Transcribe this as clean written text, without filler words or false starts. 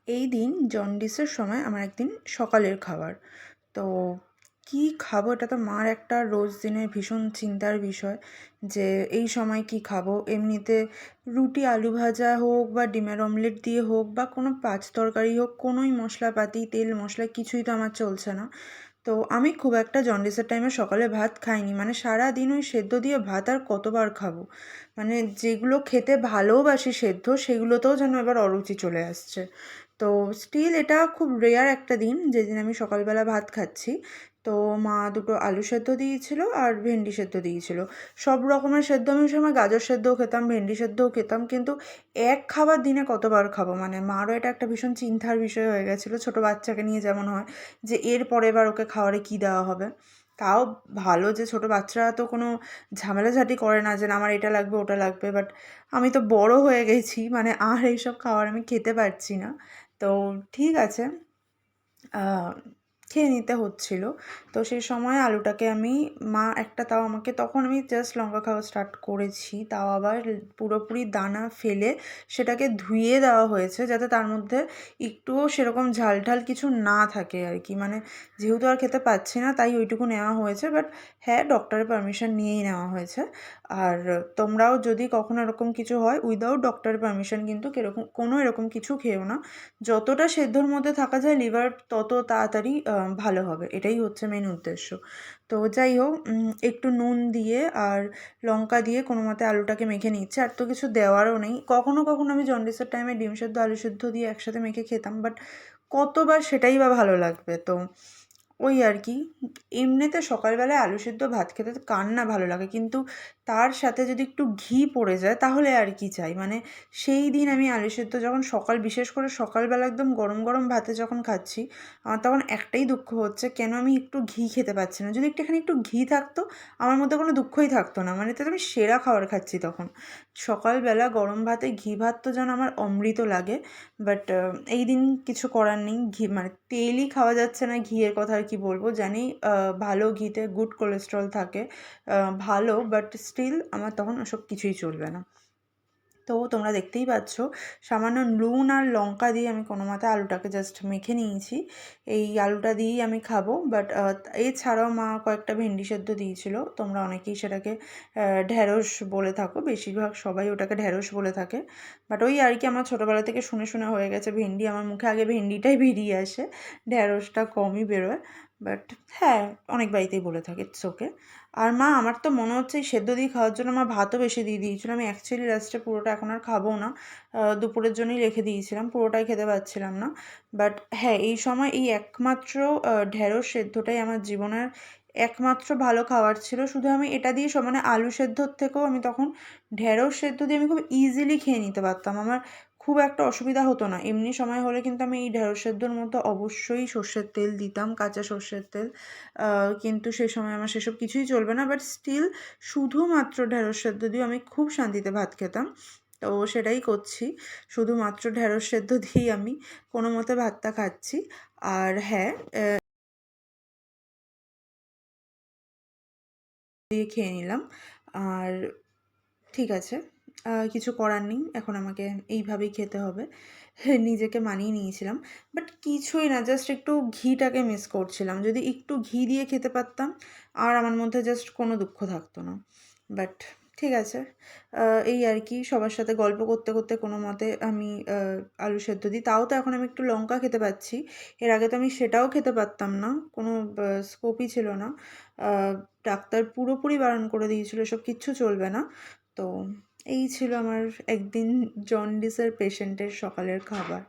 এই দিন জন্ডিসের সময় আমার একদিন সকালের খাবার। তো কী খাবো এটা তো মার একটা রোজ দিনের ভীষণ চিন্তার বিষয় যে এই সময় কী খাবো। এমনিতে রুটি আলু ভাজা হোক বা ডিমের অমলেট দিয়ে হোক বা কোনো পাঁচ তরকারি হোক, কোনোই মশলাপাতি তেল মশলা কিছুই তো আমার চলছে না। তো আমি খুব একটা জন্ডিসের টাইমে সকালে ভাত খাইনি, মানে সারাদিন ওই সেদ্ধ দিয়ে ভাত আর কতবার খাবো। মানে যেগুলো খেতে ভালোবাসি সেদ্ধ, সেগুলোতেও যেন এবার অরুচি চলে আসছে। তো স্টিল এটা খুব রেয়ার একটা দিন যেদিন আমি সকালবেলা ভাত খাচ্ছি। তো মা দুটো আলু সেদ্ধ দিয়েছিল আর ভেন্ডি সেদ্ধ দিয়েছিল। সব রকমের সেদ্ধ আমি ওই সময় গাজর সেদ্ধও খেতাম, ভেন্ডি সেদ্ধও খেতাম, কিন্তু এক খাবার দিনে কতবার খাবো? মানে মারও এটা একটা ভীষণ চিন্তার বিষয় হয়ে গেছিলো, ছোটো বাচ্চাকে নিয়ে যেমন হয় যে এর পরের বার ওকে খাওয়ারে কী দেওয়া হবে। তাও ভালো যে ছোটো বাচ্চারা তো কোনো ঝামেলাঝাটি করে না যে না আমার এটা লাগবে ওটা লাগবে, বাট আমি তো বড় হয়ে গেছি, মানে আর এইসব খাবার আমি খেতে পারছি না। তো ঠিক আছে, আ খেয়ে নিতে হচ্ছিল। তো সেই সময় আলুটাকে আমি, মা একটা তাও আমাকে, তখন আমি জাস্ট লঙ্কা খাওয়া স্টার্ট করেছি, তাও আবার পুরোপুরি দানা ফেলে সেটাকে ধুয়ে দেওয়া হয়েছে যাতে তার মধ্যে একটুও সেরকম ঝাল-ঠাল কিছু না থাকে আর কি। মানে যেহেতু আর খেতে পাচ্ছি না তাই ওইটুকু নেওয়া হয়েছে, বাট হ্যাঁ, ডক্টরের পারমিশন নিয়েই নেওয়া হয়েছে। আর তোমরাও যদি কখনো এরকম কিছু হয় উইদাউট ডক্টরের পারমিশন কিন্তু কোনো এরকম কিছু খেও না। যতটা সেদ্ধর মধ্যে থাকা যায় লিভার তত তাড়াতাড়ি ভালো হবে, এটাই হচ্ছে মেন উদ্দেশ্য। তো যাই হোক, একটু নুন দিয়ে আর লঙ্কা দিয়ে কোনো মতে আলুটাকে মেখে নিচ্ছে, আর তো কিছু দেওয়ারও নেই। কখনো কখনো আমি জন্ডিসের টাইমে ডিম সেদ্ধ আলু সেদ্ধ দিয়ে একসাথে মেখে খেতাম, বাট কতবার সেটাই বা ভালো লাগবে। তো ওই আর কি। এমনিতে সকালবেলায় আলু সেদ্ধ ভাত খেতে তো কার না ভালো লাগে, কিন্তু তার সাথে যদি একটু ঘি পড়ে যায় তাহলে আর কি চাই। মানে সেই দিন আমি আলু সেদ্ধ যখন বিশেষ করে সকালবেলা একদম গরম গরম ভাতে যখন খাচ্ছি, আমার তখন একটাই দুঃখ হচ্ছে কেন আমি একটু ঘি খেতে পাচ্ছি না। যদি একটুখানি একটু ঘি থাকতো আমার মধ্যে কোনো দুঃখই থাকতো না, মানে তো আমি সেরা খাবার খাচ্ছি তখন। সকালবেলা গরম ভাতে ঘি ভাত তো যেন আমার অমৃত লাগে। বাট এই দিন কিছু করার নেই, ঘি মানে তেলই খাওয়া যাচ্ছে না, ঘিয়ের কথা আর কি বলবো। জানি ভালো ঘিতে গুড কোলেস্ট্রল থাকে, ভালো, বাট স্টিল আমার তখন ওসব কিছুই চলবে না। তো তোমরা দেখতেই পাচ্ছ সামান্য নুন আর লঙ্কা দিয়ে আমি কোনো মতে আলুটাকে জাস্ট মেখে নিয়েছি। এই আলুটা দিয়েই আমি খাবো, বাট এছাড়াও মা কয়েকটা ভেন্ডি সেদ্ধ দিয়েছিল। তোমরা অনেকেই সেটাকে ঢ্যাঁড়স বলে থাকো, বেশিরভাগ সবাই ওটাকে ঢ্যাঁড়স বলে থাকে। বাট ওই আর কি, আমার ছোটোবেলা থেকে শুনে শুনে হয়ে গেছে ভেন্ডি, আমার মুখে আগে ভেন্ডিটাই বেরিয়ে আসে, ঢ্যাঁড়সটা কমই বেরোয়। বাট হ্যাঁ, অনেক বাড়িতেই বলে থাকে, ইটস ওকে। আর মা, আমার তো মনে হচ্ছে এই সেদ্ধ দিয়ে খাওয়ার জন্য মা ভাতও বেশি দিয়ে দিয়েছিল। আমি অ্যাকচুয়ালি লাস্টে পুরোটা এখন আর খাবো না, দুপুরের জন্যই রেখে দিয়েছিলাম, পুরোটাই খেতে পারছিলাম না। বাট হ্যাঁ, এই সময় এই একমাত্র ঢ্যাঁড়স সেদ্ধটাই আমার জীবনের একমাত্র ভালো খাবার ছিল। শুধু আমি এটা দিয়ে মানে আলু সেদ্ধর থেকেও আমি তখন ঢ্যাঁড়স সেদ্ধ দিয়ে আমি খুব ইজিলি খেয়ে নিতে পারতাম, আমার খুব একটা অসুবিধা হতো না। এমনি সময় হলে কিন্তু আমি এই ঢ্যাঁড়স সেদ্ধর মধ্যে অবশ্যই সর্ষের তেল দিতাম, কাঁচা সর্ষের তেল। কিন্তু সে সময় আমার সেসব কিছুই চলবে না, বাট স্টিল শুধুমাত্র ঢ্যাঁড়স সেদ্ধ দিয়েও আমি খুব শান্তিতে ভাত খেতাম। তো সেটাই করছি, শুধুমাত্র ঢ্যাঁড়স সেদ্ধ দিয়েই আমি কোনো মতে ভাতটা খাচ্ছি। আর হ্যাঁ, দিয়ে খেয়ে নিলাম। আর ঠিক আছে, কিছু করার নেই, এখন আমাকে এইভাবেই খেতে হবে। নিজেকে মানিয়ে নিয়েছিলাম। বাট কিছুই না, জাস্ট একটু ঘিটাকে মিস করছিলাম। যদি একটু ঘি দিয়ে খেতে পারতাম আর আমার মধ্যে জাস্ট কোনো দুঃখ থাকতো না। বাট ঠিক আছে, এই আর কি, সবার সাথে গল্প করতে করতে কোনো মতে আমি আলু সেদ্ধ দিই। তাও তো এখন আমি একটু লঙ্কা খেতে পাচ্ছি। এর আগে তো আমি সেটাও খেতে পারতাম না, কোনো স্কোপই ছিল না। ডাক্তার পুরোপুরি বারণ করে দিয়েছিল এসব কিচ্ছু চলবে না। তো এই ছিল আমার একদিন জন্ডিসের পেশেন্টের সকালের খাবার।